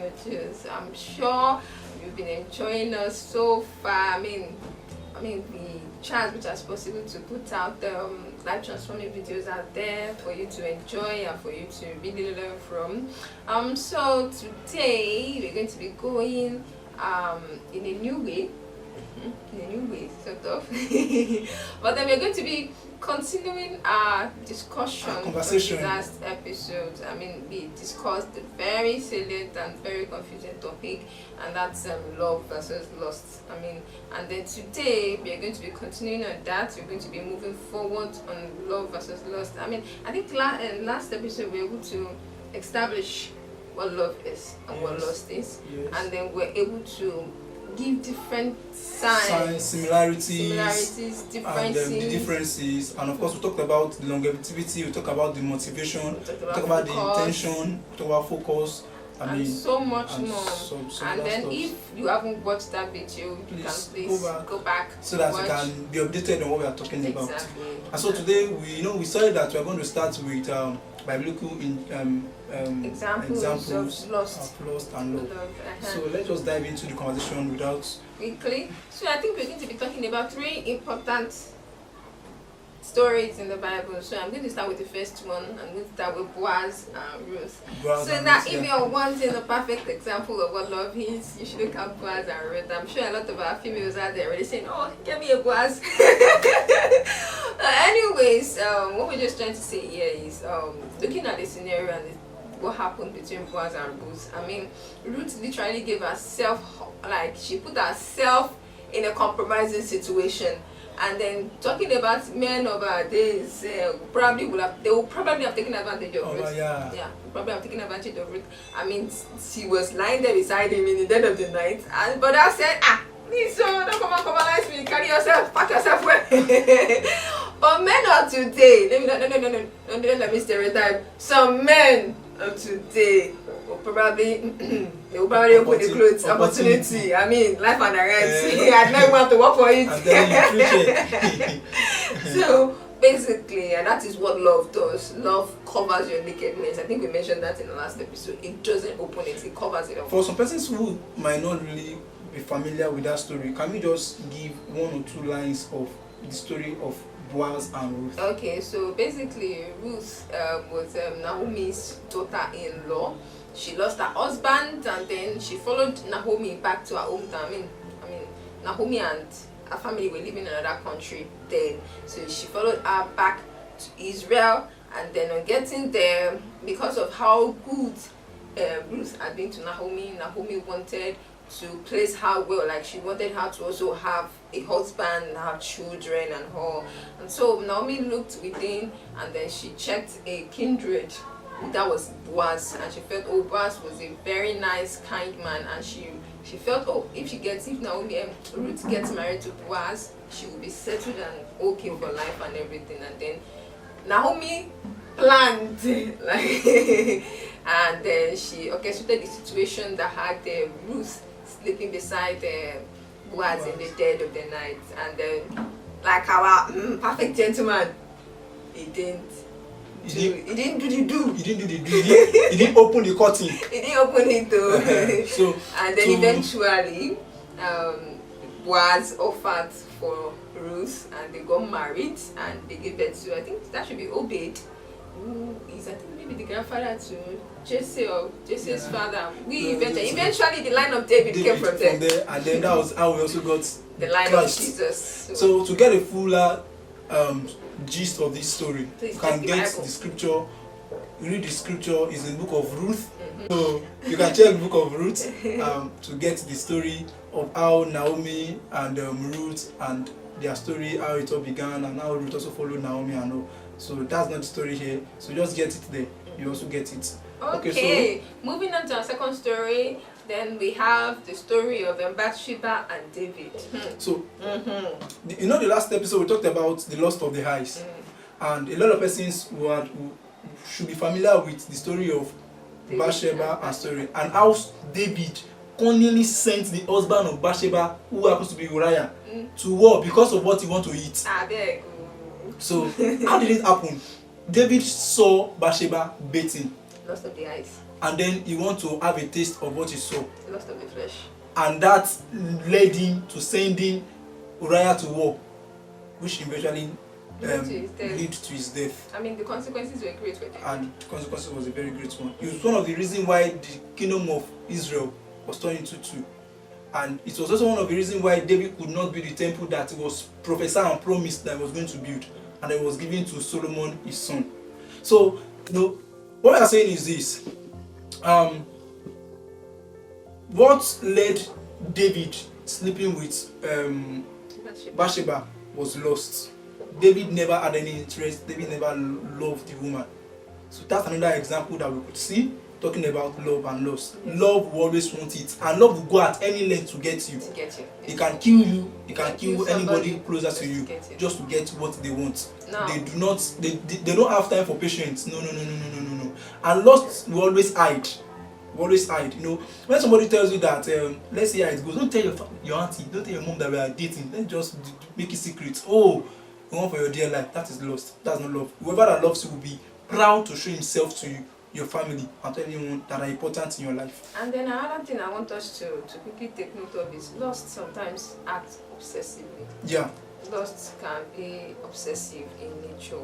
your juice. I'm sure you've been enjoying us so far. I mean, we try as much as possible to put out life transforming videos out there for you to enjoy and for you to really learn from. So today we're going to be going in a new way. Sort of. But then we're going to be continuing our discussion conversation from the last episode. I mean, we discussed a very salient and very confusing topic, and that's love versus lust. I mean, and then today we are going to be continuing on that. We're going to be moving forward on love versus lust. I mean, I think last episode we were able to establish what love is and what lust is, and then we're able to give different signs, similarities, differences, and the differences, and of course we talked about the longevity, we talked about the motivation, we talked about the intention, we talked about focus, and so much more. And then stuff. If you haven't watched that video, you can please go back so that you can be updated on what we are talking about. And so exactly. today we started that we are going to start with biblical examples of lust and love. So let's just dive into the conversation without quickly. So I think we're going to be talking about 3 important stories in the Bible. So I'm going to start with the first one. I'm going to start with Boaz and Ruth. If you're wanting a perfect example of what love is, you should look at Boaz and Ruth. I'm sure a lot of our females out there already saying, "Oh, get me a Boaz." Anyways, what we're just trying to say here is looking at the scenario and what happened between Boaz and Ruth. I mean, Ruth literally gave herself, like, she put herself in a compromising situation. And then talking about men of our days, they will probably have taken advantage of Ruth. Probably have taken advantage of Ruth. I mean, she was lying there beside him in the dead of the night, and but I said, please, don't come and compromise me. Carry yourself, pack yourself well. But men of today, let me stereotype. Some men of today will probably open the clothes opportunity. I mean, life and direct. I never have to work for it. So basically, and that is what love does. Love covers your nakedness. I think we mentioned that in the last episode. It doesn't open it; it covers it up. For some persons who might not really be familiar with that story, can we just give 1 or 2 lines of the story of Boaz and Ruth? Okay, so basically Ruth was Naomi's daughter-in-law. She lost her husband, and then she followed Naomi back to her hometown. I mean, Naomi and her family were living in another country then, so she followed her back to Israel. And then on getting there, because of how good Ruth had been to Naomi wanted to place her well. Like, she wanted her to also have a husband, have children and all. And so Naomi looked within, and then she checked a kindred. That was Boaz, and she felt, Boaz was a very nice, kind man, and she felt, if Ruth gets married to Boaz, she will be settled and okay for life and everything. And then Naomi planned, and then she orchestrated the situation that had Ruth sleeping beside Boaz in the dead of the night. And then, like our perfect gentleman, he didn't do the do. He didn't open the curtain. He didn't open it though. And then eventually, Boaz offered for Ruth, and they got married, and they gave birth to, I think that should be Obed, who is, I think, maybe the grandfather to Jesse or Jesse's father. Eventually the line of David came from there. And then that was how we also got the line Christ. of Jesus. So to get a fuller gist of this story, you can get the scripture. Read the scripture is in the book of Ruth. So you can check the book of Ruth to get the story of how Naomi and Ruth and their story, how it all began, and how Ruth also followed Naomi and all. So that's not the story here. So just get it there. You also get it. Okay, so moving on to our second story, then we have the story of Bathsheba and David. So, you know, the last episode we talked about the lust of the eyes, and a lot of persons who should be familiar with the story of Bathsheba and story, and how David cunningly sent the husband of Bathsheba, who happens to be Uriah, to war because of what he wanted to eat. So, how did it happen? David saw Bathsheba bathing. Lust of the eyes. and then he want to have a taste of what he saw. Lust of the flesh. And that led him to sending Uriah to war, which eventually lead to his death. I mean, the consequences were great for him. And the consequences was a very great one. It was one of the reasons why the kingdom of Israel was torn into two. And it was also one of the reasons why David could not build the temple that he was prophesied and promised that he was going to build, and it was given to Solomon, his son. So, what we are saying is this. What led David sleeping with Bathsheba was lust. David never had any interest. David never loved the woman. So that's another example that we could see talking about love and lust. Love will always want it, and love will go at any length to get you. It can kill you. It can kill anybody closer to you just to get what they want. No. They do not. They don't have time for patience. No. And lust will always hide. Always hide. When somebody tells you that, let's see how it goes. Don't tell your auntie. Don't tell your mom that we are dating. Let's just make it secret. Oh, you want for your dear life. That is lust. That's not love. Whoever that loves you will be proud to show himself to you, your family, and to anyone that are important in your life. And then another thing I want us to quickly take note of is lust sometimes acts obsessively. Yeah. Lust can be obsessive in nature.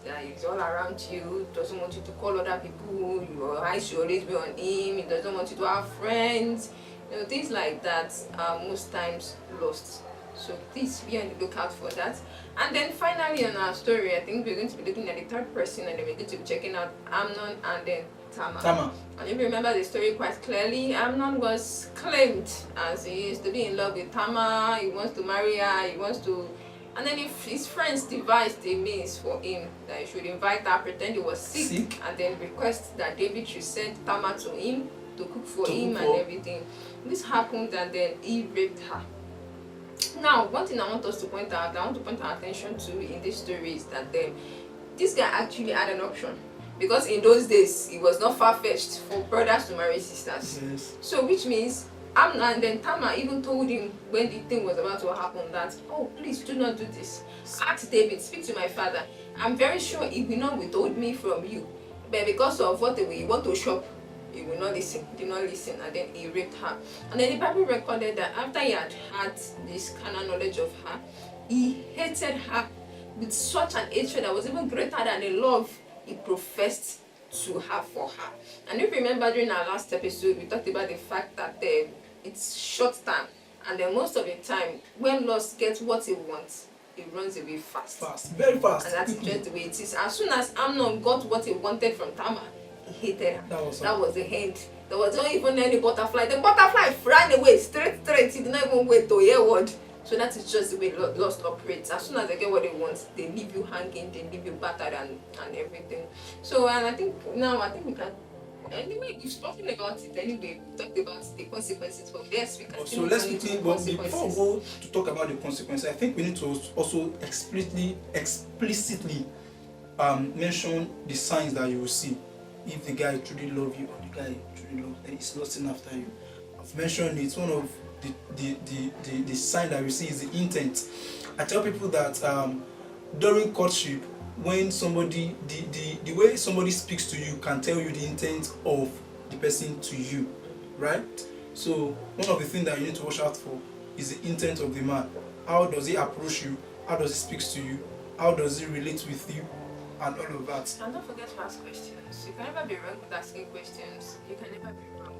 That it's all around you, doesn't want you to call other people, your eyes should always be on him, it doesn't want you to have friends, things like that are most times lost. So please be on the lookout for that. And then finally on our story, I think we're going to be looking at the third person, and then we're going to be checking out Amnon and then Tamar. And if you remember the story quite clearly, Amnon was claimed as he used to be in love with Tamar, he wants to marry her, he wants to. And then if his friends devised a means for him that he should invite her, pretend he was sick, and then request that David should send Tamar to him to cook for him and everything. This happened, and then he raped her. Now, one thing I want us to point out, I want to point our attention to in this story is that this guy actually had an option. Because in those days, it was not far-fetched for brothers to marry sisters. Yes. So which means Amnon and then Tamar even told him when the thing was about to happen that, oh, please do not do this. Ask David, speak to my father. I'm very sure he will not withhold me from you. But because of what you want to shop, he will not listen, did not listen, and then he raped her. And then the Bible recorded that after he had this kind of knowledge of her, he hated her with such an hatred that was even greater than the love he professed to have for her. And if you remember during our last episode, we talked about the fact that it's short term, and then most of the time when lust gets what it wants, it runs away fast, very fast, and that's just the way it is. As soon as Amnon got what he wanted from Tamar, he hated her. That was the end. There was not even any butterfly. The butterfly ran away straight. He did not even wait to hear word. So that is just the way lust operates. As soon as they get what they want, they leave you hanging, they leave you battered and everything. So, and I think we can. Anyway, we've spoken about it anyway. We talked about the consequences from this. We can so let's quickly, but before we go to talk about the consequences, I think we need to also explicitly mention the signs that you will see if the guy truly loves you or the guy truly loves and is lusting after you. I've mentioned it's one of the sign that we see is the intent. I tell people that during courtship, when somebody the way somebody speaks to you can tell you the intent of the person to you, right? So one of the things that you need to watch out for is the intent of the man. How does he approach you? How does he speak to you? How does he relate with you? And all of that. And don't forget to ask questions. You can never be wrong with asking questions. You can never be wrong.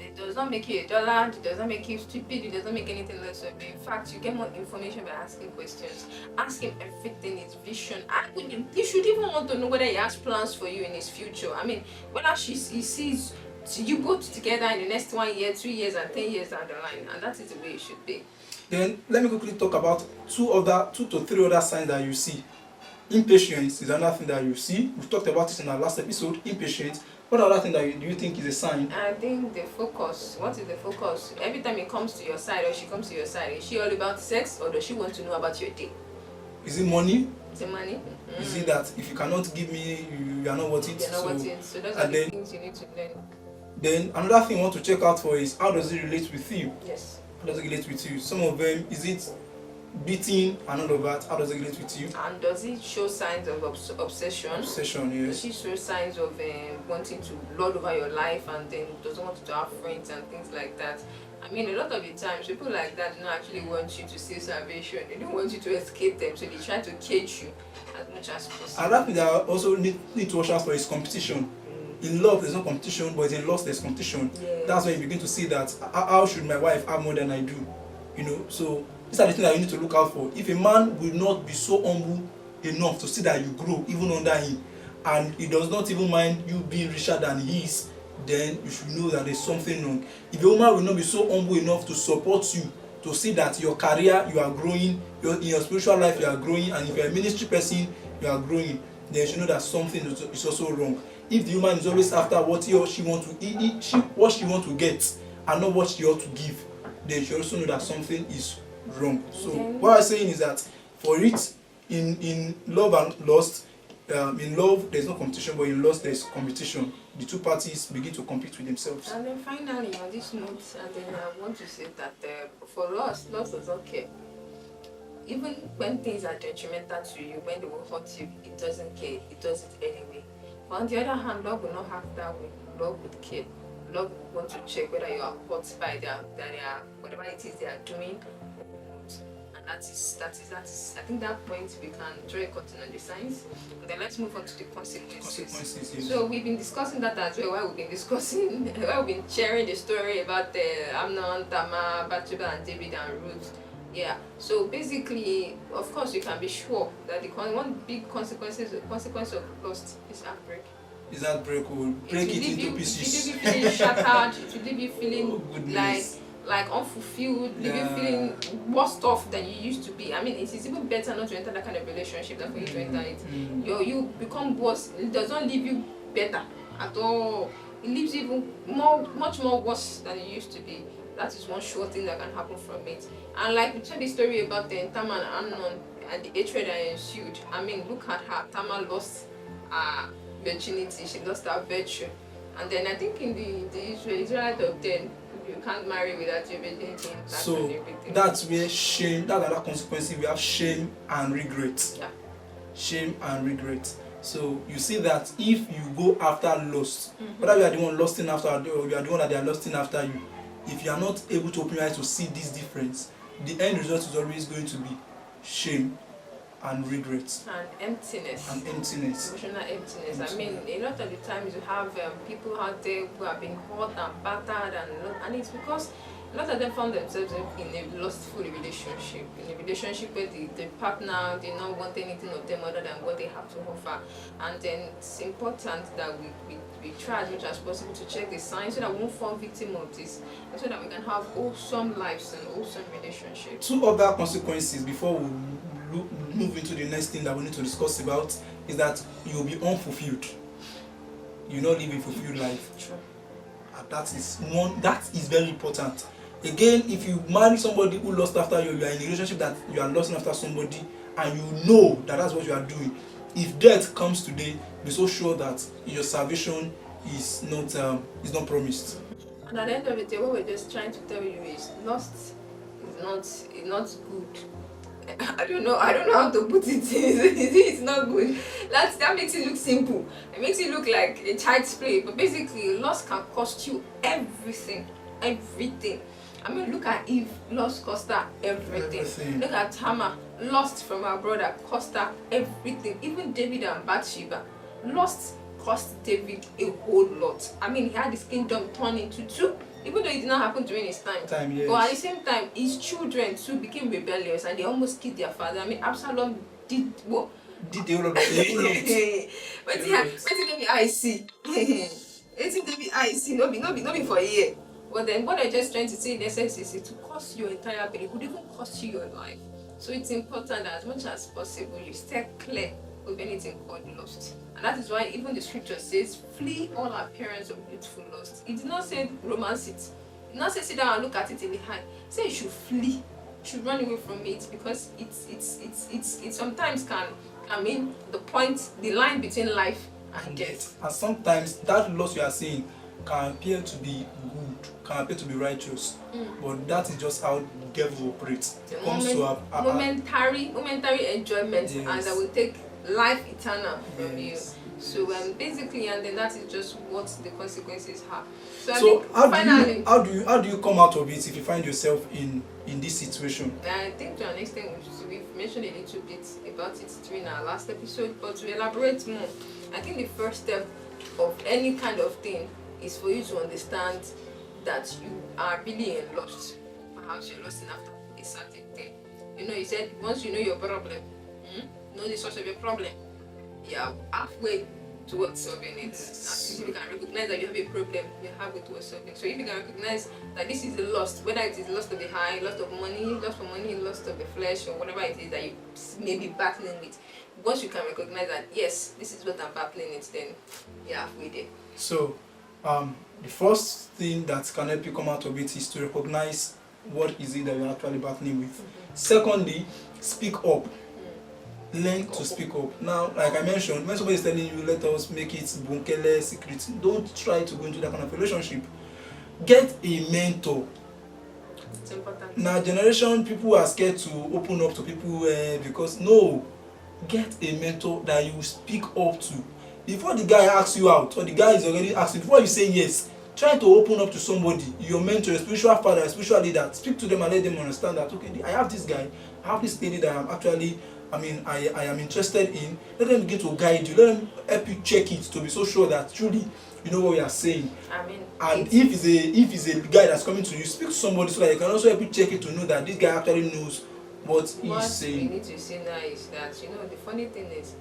It does not make you a dullard, it does not make you stupid, it does not make anything less of you. In fact, you get more information by asking questions. Ask him everything, his vision. You should even want to know whether he has plans for you in his future. I mean, whether he sees you both together in the next 1 year, 2 years, and 10 years down the line. And that is the way it should be. Then let me quickly talk about 2 to 3 other signs that you see. Impatience is another thing that you see. We talked about it in our last episode. Impatience. What other thing that do you think is a sign? I think the focus. What is the focus? Every time he comes to your side or she comes to your side, is she all about sex or does she want to know about your day? Is it money? Is it money? Is it that if you cannot give me, you are not worth it? You're not worth it. So those are the things you need to learn. Then another thing I want to check out for is how does it relate with you? Yes. How does it relate with you? Some of them, is it beating and all of that, how does it relate with you? And does it show signs of obsession? Obsession, yes. Does it show signs of wanting to lord over your life and then doesn't want you to have friends and things like that? I mean, a lot of the times, people like that don't actually want you to see salvation. They don't want you to escape them, so they try to cage you as much as possible. And that thing that I also need to watch out for is competition. In love, there's no competition, but in lust, there's competition. Yes. That's when you begin to see that, how should my wife have more than I do? You know, so these are the things that you need to look out for. If a man will not be so humble enough to see that you grow even under him, and he does not even mind you being richer than he is, then you should know that there's something wrong. If a woman will not be so humble enough to support you, to see that your career, you are growing, in your spiritual life, you are growing, and if you're a ministry person, you are growing, then you should know that something is also wrong. If the woman is always after what he or she wants to what she wants to get, and not what she ought to give, then you also know that something is wrong. So what I'm saying is that for it, in love and lust, in love there's no competition, but in lust there's competition. The two parties begin to compete with themselves. And then finally, on this note, and then I want to say that for lust does not care. Even when things are detrimental to you, when they will hurt you, it doesn't care. It does it anyway. But on the other hand, love will not have that way. Love would care. Love will want to check whether you are hurt by their whatever it is they are doing. And that is I think that point we can draw a curtain on the signs. And then let's move on to the consequences. Yes. So we've been discussing that as well. While we've been sharing the story about Amnon, Tamar, Bathsheba, and David and Ruth. Yeah. So basically, of course, you can be sure that the one big consequence of lust is heartbreak. Is that break will break it into pieces? It will leave you feeling shattered. It will leave you feeling like unfulfilled, leave you feeling worse off than you used to be. I mean, it is even better not to enter that kind of relationship than for you to enter it. You become worse. It does not leave you better at all. It leaves you even much more worse than it used to be. That is one sure thing that can happen from it. And like we told the story about the Tamar and Amnon and the hatred that ensued. I mean, look at her. Tamar lost her virginity. She lost her virtue. And then I think in the Israelite of then, you can't marry without your virginity. So that's where shame, that's another consequence. We have shame and regret. Yeah. Shame and regret. So you see that if you go after lust, whether you are the one lusting after or you are the one that they are lusting after you, if you are not able to open your eyes to see this difference, the end result is always going to be shame and regret. And emptiness. Emotional emptiness. I mean, a lot of the times you have people out there who have been hurt and battered, and it's because a lot of them found themselves in a lustful relationship, where the partner did not want anything of them other than what they have to offer. And then it's important that we try as much as possible to check the signs so that we won't fall victim of this, and so that we can have wholesome lives and wholesome relationships. Two other consequences before we move into the next thing that we need to discuss about is that you will be unfulfilled. You will not live a fulfilled life. True. And that is very important. Again, if you marry somebody who lust after you, you are in a relationship that you are lusting after somebody, and you know that that's what you are doing. If death comes today, be so sure that your salvation is not promised. And at the end of the day, what we're just trying to tell you is lust is not good. I don't know how to put it. It's not good. That makes it look simple. It makes it look like a child's play. But basically, lust can cost you everything. I mean, look at Eve. Lust cost her everything. Look at Tamar. Lust from her brother cost her everything. Even David and Bathsheba. Lust cost David a whole lot. I mean, he had his kingdom turned into two. Even though it did not happen during his time. Yes. But at the same time, his children too became rebellious and they almost killed their father. I mean, Absalom did what? Did the whole of it. But let me I see. Not be for a year. But then what I'm just trying to say in essence is to cost your entire body. It could even cost you your life. So it's important that as much as possible you stay clear of anything called lust. And that is why even the scripture says, flee all appearance of youthful lust. It did not say romance it. It did not say sit down and look at it in the eye. It said you should flee. You should run away from it because it sometimes can, the line between life and death. And sometimes that lust you are saying can appear to be good. can appear to be righteous, but that is just how the devil operates. It comes momentary enjoyment, yes. and that will take life eternal from yes. you. So basically, and then that is just what the consequences are. So I So think finally, how do you come out of it if you find yourself in this situation? I think to an extent we've mentioned a little bit about it during our last episode, but to elaborate more, I think the first step of any kind of thing is for you to understand that you are really lost. Perhaps you're lost enough to a certain thing. You know, you said once you know your problem, know the source of your problem, you're halfway towards solving it. Yes. If you can recognize that you have a problem, you're halfway towards solving. So if you can recognize that this is the loss, whether it is loss of the high, loss of money, loss of the flesh, or whatever it is that you may be battling with, once you can recognize that yes, this is what I'm battling with, then you're halfway there. So the first thing that can help you come out of it is to recognize what is it that you're actually battling with. Secondly, speak up. Learn to speak up. Now, like I mentioned, when somebody is telling you, let us make it bunkele secret, don't try to go into that kind of relationship. Get a mentor. It's important. Now, generation, people are scared to open up to people because no, get a mentor that you speak up to. Before the guy asks you out, or the guy is already asking, before you say yes, try to open up to somebody, your mentor, your spiritual father, your spiritual leader. Speak to them and let them understand that, okay, I have this guy, I have this lady that I'm actually, I am interested in. Let them begin to guide you. Let them help you check it to be so sure that truly you know what we are saying. And if it's a guy that's coming to you, speak to somebody so that they can also help you check it to know that this guy actually knows what he's saying. What we need to say now is that, you know, the funny thing is,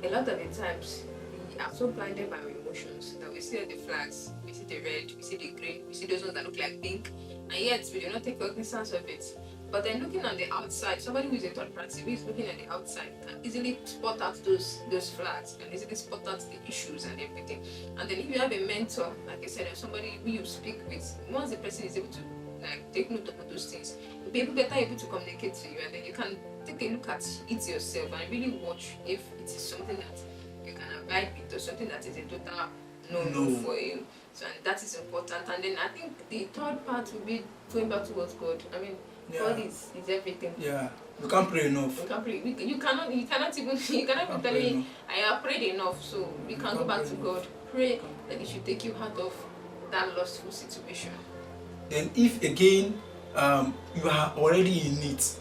a lot of the times we are so blinded by our emotions that we see all the flags, we see the red, we see the green, we see those ones that look like pink, and yet we do not take cognizance of it. But then looking on the outside, somebody who is a third party who is looking at the outside can easily spot out those flags, and easily spot out the issues and everything. And then if you have a mentor, like I said, or somebody who you speak with, once the person is able to like take note of those things, you'll be better able to communicate to you, and then you can take a look at it yourself and really watch if it is something that you can abide with or something that is a total no for you. So and that is important. And then I think the third part will be going back towards God. I mean, God is everything. Yeah, we can't pray enough. We can't pray. You cannot even tell me I have prayed enough. So we can go back to God. Pray that He should take you out of that lustful situation. Then if again you are already in it,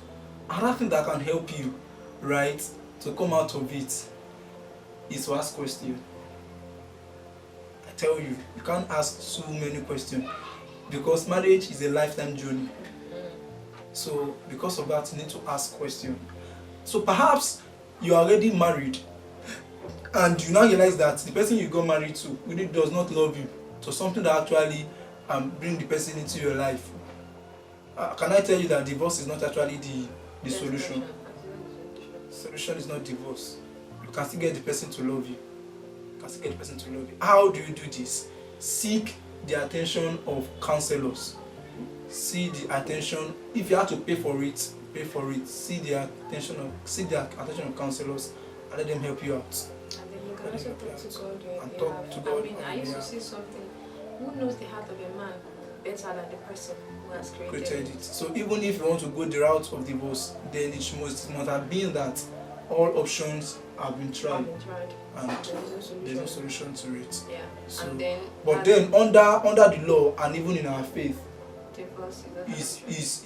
another thing that can help you, right, to come out of it is to ask questions. I tell you, you can't ask so many questions because marriage is a lifetime journey. So because of that, you need to ask questions. So perhaps you are already married and you now realize that the person you got married to really does not love you. So something that actually bring the person into your life. Can I tell you that divorce is not actually the solution? Solution is not divorce. You can still get the person to love you. How do you do this? Seek the attention of counselors. See the attention. If you have to pay for it, pay for it. See the attention of counselors and let them help you out. And then you can also talk to God. I mean, I used to say something. Who knows the heart of a man better than the person who has created it? So even if you want to go the route of divorce, then it must have been that all options have been tried. And there's no solution to it. Yeah. So, and then, then under the law and even in our faith, divorce is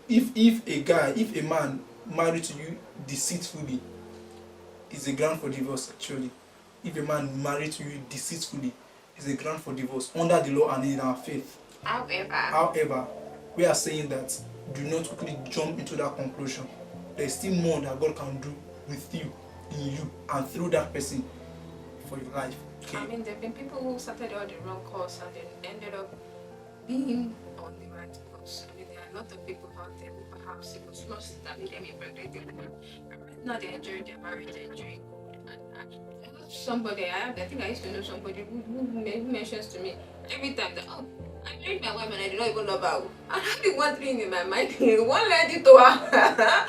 if a man married to you deceitfully, is a ground for divorce actually. If a man married to you deceitfully, is a ground for divorce under the law and in our faith. However, we are saying that do not quickly jump into that conclusion. There is still more that God can do with you, in you, and through that person for your life. Okay? I mean, there have been people who started on the wrong course and then ended up being on the right course. I mean, there are a lot of people out there who perhaps it was lost that made them impregnated. Right now they enjoy their marriage, they're enjoying good. And somebody, I think I used to know somebody who mentions to me every time that, oh, I married my wife and I did not even love her. I had the one thing in my mind, one lady to her.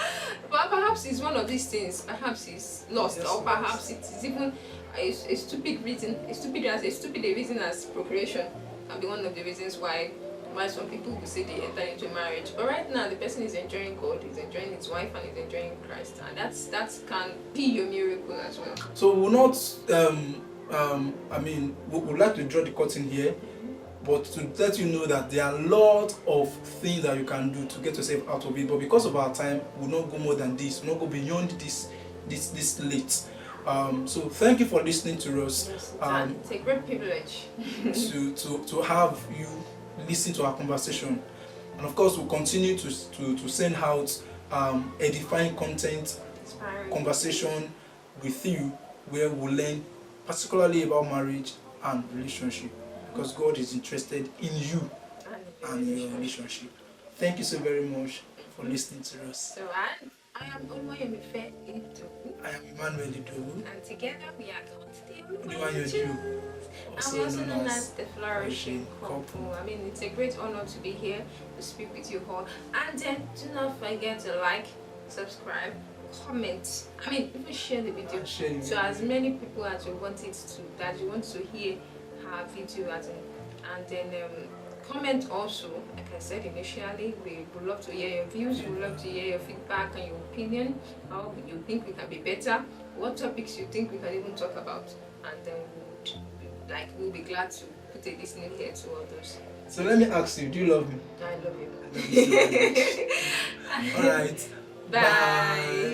But perhaps it's one of these things. Perhaps it's lost, or perhaps it's even a stupid reason. A stupid reason as procreation can be one of the reasons why Why some people will say they enter into marriage, but right now the person is enjoying God, is enjoying his wife, and is enjoying Christ, and that can be your miracle as well. So we'll not we would like to draw the curtain here, but to let you know that there are a lot of things that you can do to get yourself out of it. But because of our time, we'll not go more than this. We'll not go beyond this late. So thank you for listening to us. Yes, it's a great privilege to have you listen to our conversation, and of course we'll continue to send out edifying content, conversation with you, where we'll learn particularly about marriage and relationship, because God is interested in you and in your relationship. Thank you so very much for listening to us. So I am Oluwayomife Idowu. I am Emmanuel Idowu. And together we are called the Oluwayoju, and we also known as the Flourishing Couple. I mean, it's a great honor to be here to speak with you all. And then do not forget to like, subscribe, comment. I mean, even share the video to as many people as you want it to, that you want to hear her video at, and then comment also. Like I said initially, we would love to hear your views, we would love to hear your feedback and your opinion, how you think we can be better, what topics you think we can even talk about, and then we'll be glad to put a listening ear to all those. So let me ask you, do you love me? I love you. I love you so much. All right. Bye.